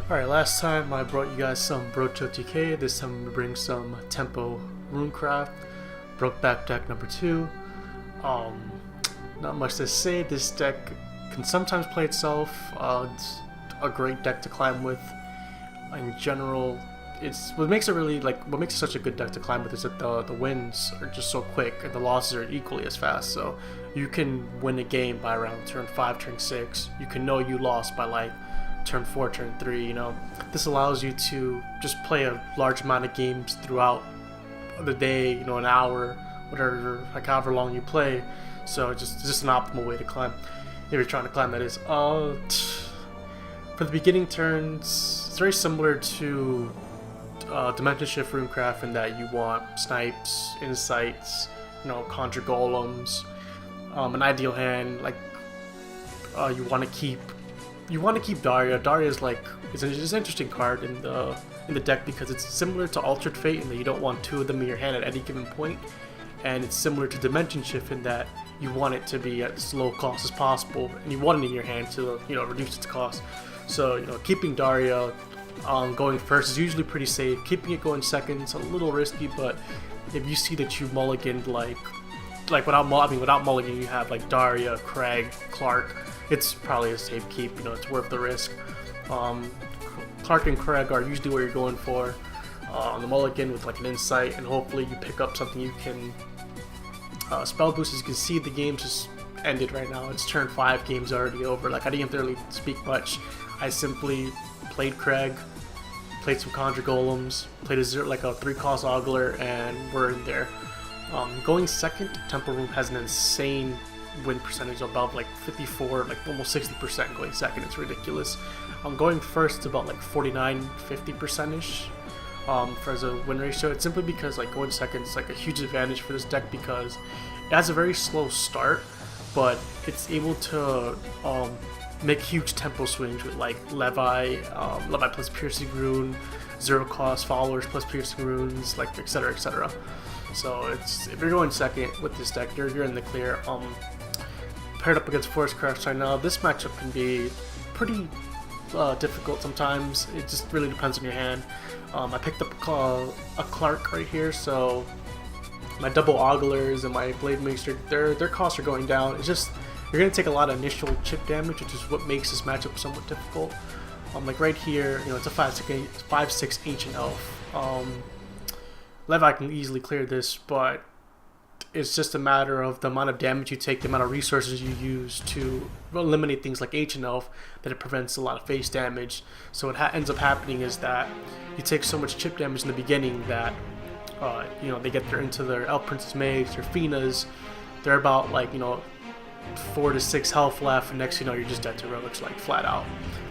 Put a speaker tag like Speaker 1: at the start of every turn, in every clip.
Speaker 1: Alright, last time I brought you guys some Brocho TK. This time I'm going to bring some Tempo Runecraft. Broke back deck number 2. Not much to say. This deck can sometimes play itself. It's a great deck to climb with. In general, it's what makes it such a good deck to climb with is that the wins are just so quick and the losses are equally as fast. So you can win a game by around turn 5, turn 6. You can know you lost by like turn 4, turn 3, you know. This allows you to just play a large amount of games throughout the day, you know, an hour, whatever, like however long you play. So it's just an optimal way to climb, if you're trying to climb, that is. For the beginning turns, it's very similar to Dimension Shift Runecraft in that you want snipes, insights, you know, conjure golems, an ideal hand, like you want to keep Daria. Daria is like it's an interesting card in the deck because it's similar to Altered Fate in that you don't want 2 of them in your hand at any given point, and it's similar to Dimension Shift in that you want it to be at as low cost as possible, and you want it in your hand to, you know, reduce its cost. So, you know, keeping Daria going first is usually pretty safe. Keeping it going second is a little risky, but if you see that you mulliganed without mulliganing, you have like Daria, Craig, Clark, it's probably a safe keep. You know, it's worth the risk. Clark and Craig are usually what you're going for. The mulligan with like an insight, and hopefully you pick up something you can spell boost. As you can see, the game just ended right now. It's turn 5, game's already over. Like, I didn't really speak much. I simply played Craig, played some Conjure Golems, played a 3-cost Ogler, and we're in there. Going second, Temp Rune has an insane win percentage, above like 54, like almost 60% going second. It's ridiculous. Going first, it's about like 49-50%ish for as a win ratio. It's simply because like going second is like a huge advantage for this deck because it has a very slow start, but it's able to make huge tempo swings with like Levi plus Piercing Rune, 0-cost followers plus Piercing Runes, like etc, etc. So it's, if you're going second with this deck, you're in the clear. Paired up against Forest Crash right now, this matchup can be pretty difficult sometimes. It just really depends on your hand. I picked up a Clark right here, so my double Oglers and my Blade Maester, their costs are going down. It's just, you're going to take a lot of initial chip damage, which is what makes this matchup somewhat difficult. Like right here, you know, it's a 5/6 Ancient Elf. Levi can easily clear this, but it's just a matter of the amount of damage you take, the amount of resources you use to eliminate things like Ancient Elf, that it prevents a lot of face damage. So what ends up happening is that you take so much chip damage in the beginning that you know, they get into their Elf Princess Mage, their Finas, they're about like, you know, 4 to 6 health left, and next you know you're just dead to relics, like flat out.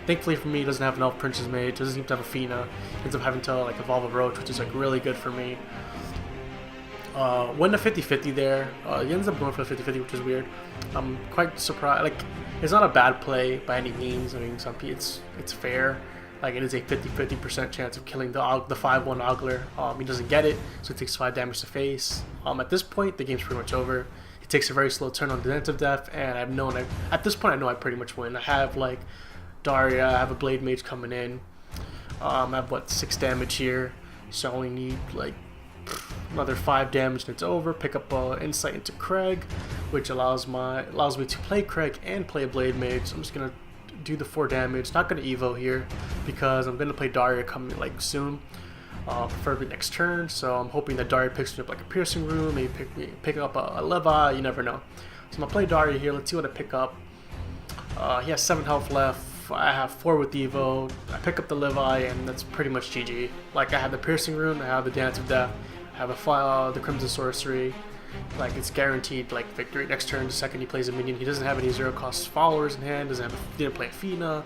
Speaker 1: Thankfully for me, it doesn't have an Elf Princess Mage, doesn't even have a Fina, ends up having to like evolve a Roach, which is like really good for me. Win a 50-50 there. He ends up going for the 50-50, which is weird. I'm quite surprised. Like, it's not a bad play by any means. I mean, it's fair. Like, it is a 50% chance of killing the 5/1 Ogler. He doesn't get it, so he takes 5 damage to face. At this point, the game's pretty much over. He takes a very slow turn on Defensive Death, and at this point I know I pretty much win. I have like Daria, I have a Blade Mage coming in. I have what, 6 damage here, so I only need like another 5 damage and it's over. Pick up Insight into Craig, which allows me to play Craig and play a Blade Mage. So I'm just gonna do the 4 damage. Not gonna Evo here because I'm gonna play Daria coming like soon, preferably next turn. So I'm hoping that Daria picks me up like a Piercing Rune, maybe pick up a Levi. You never know. So I'm gonna play Daria here. Let's see what I pick up. He has 7 health left. I have 4 with Evo. I pick up the Levi, and that's pretty much GG. Like, I have the Piercing Rune, I have the Dance of Death, I have the Crimson Sorcery. Like, it's guaranteed like victory. Next turn, the second he plays a minion, he doesn't have any 0-cost followers in hand. Didn't play a Fina.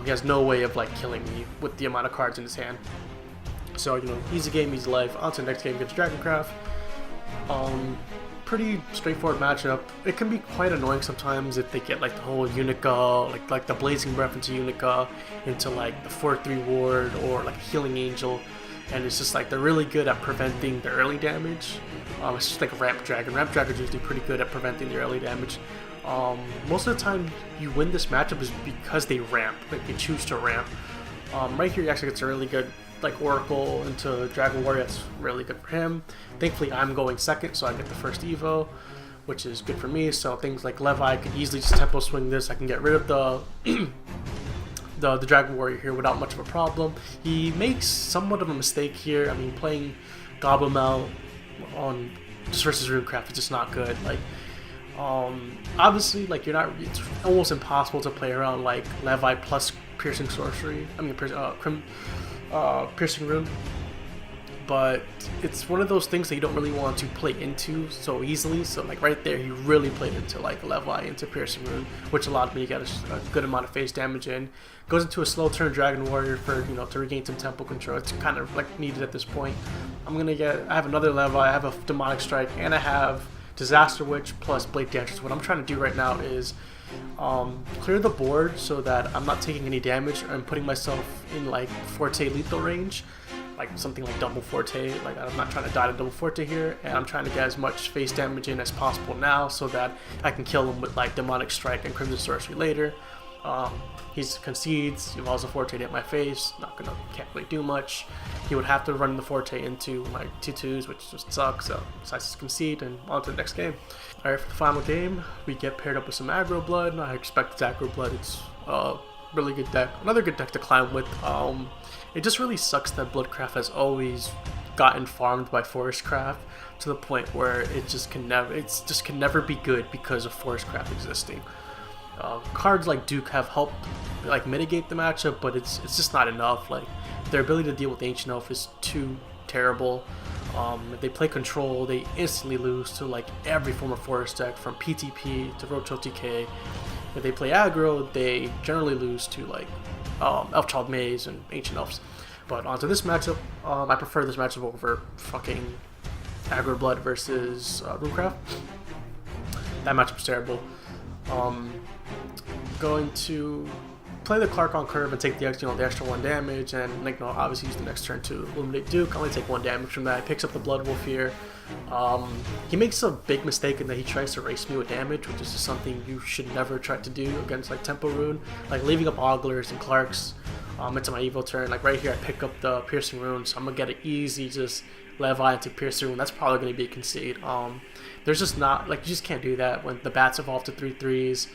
Speaker 1: He has no way of like killing me with the amount of cards in his hand. So, you know, easy game, easy life. On to the next game against Dragoncraft. Pretty straightforward matchup. It can be quite annoying sometimes if they get like the whole Unica, like the Blazing Breath into Unica, into like the 4/3 ward or like a Healing Angel, and it's just like they're really good at preventing the early damage. It's just like a Ramp Dragon. Ramp Dragon's usually pretty good at preventing the early damage. Most of the time you win this matchup is because they ramp, like they choose to ramp. Right here he actually gets a really good like Oracle into Dragon Warrior. That's really good for him. Thankfully I'm going second, so I get the first Evo, which is good for me. So things like Levi, I could easily just tempo swing this. I can get rid of the the Dragon Warrior here without much of a problem. He makes somewhat of a mistake here. I mean, playing Goblin Mel on just versus Runecraft is just not good. Like, obviously, like it's almost impossible to play around like Levi plus Piercing Sorcery. I mean, Piercing Rune. But it's one of those things that you don't really want to play into so easily. So like right there, he really played into like Levi into Piercing Rune, which allowed me to get a good amount of phase damage in. Goes into a slow turn Dragon Warrior for to regain some tempo control. It's kind of like needed at this point. I have another Levi, I have a Demonic Strike, and I have Disaster Witch plus Blade Dancer. What I'm trying to do right now is clear the board so that I'm not taking any damage. I'm putting myself in like Forte lethal range, like something like double Forte. Like I'm not trying to die to double Forte here, and I'm trying to get as much face damage in as possible now so that I can kill him with like Demonic Strike and Crimson Sorcery later. He concedes, he evolves a Forte to hit my face, can't really do much. He would have to run the Forte into my 2/2s, which just sucks, so decides to concede and on to the next game. Alright, for the final game, we get paired up with some Aggro Blood. I expect it's Aggro Blood. It's a really good deck, another good deck to climb with. It just really sucks that Bloodcraft has always gotten farmed by Forestcraft to the point where it just can never be good because of Forestcraft existing. Cards like Duke have helped like mitigate the matchup, but it's just not enough. Like their ability to deal with Ancient Elf is too terrible. If they play Control, they instantly lose to like every form of Forest deck, from PTP to Roach TK. If they play aggro, they generally lose to like Elfchild Maze and Ancient Elves. But onto this matchup, I prefer this matchup over fucking Aggro Blood versus Runecraft. That matchup's terrible. Going to play the Clark on curve and take the extra 1 damage, and like obviously use the next turn to eliminate Duke. I only take 1 damage from that. He picks up the Blood Wolf here. He makes a big mistake in that he tries to race me with damage, which is just something you should never try to do against like Temp Rune. Like leaving up Oglers and Clarks into my Evo turn. Like right here, I pick up the Piercing Rune, so I'm gonna get it easy, just Levi into Piercing Rune. That's probably gonna be a concede. There's just not, like, you just can't do that when the bats evolve to 3/3s.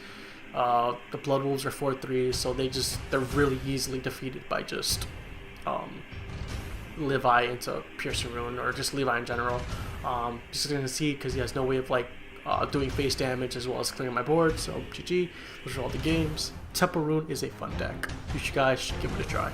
Speaker 1: The Blood Wolves are 4/3s, so they're really easily defeated by just Levi into Piercing Rune, or just Levi in general. Just gonna see because he has no way of like doing face damage as well as clearing my board. So GG. Those are all the games. Temp Rune is a fun deck. You guys should give it a try.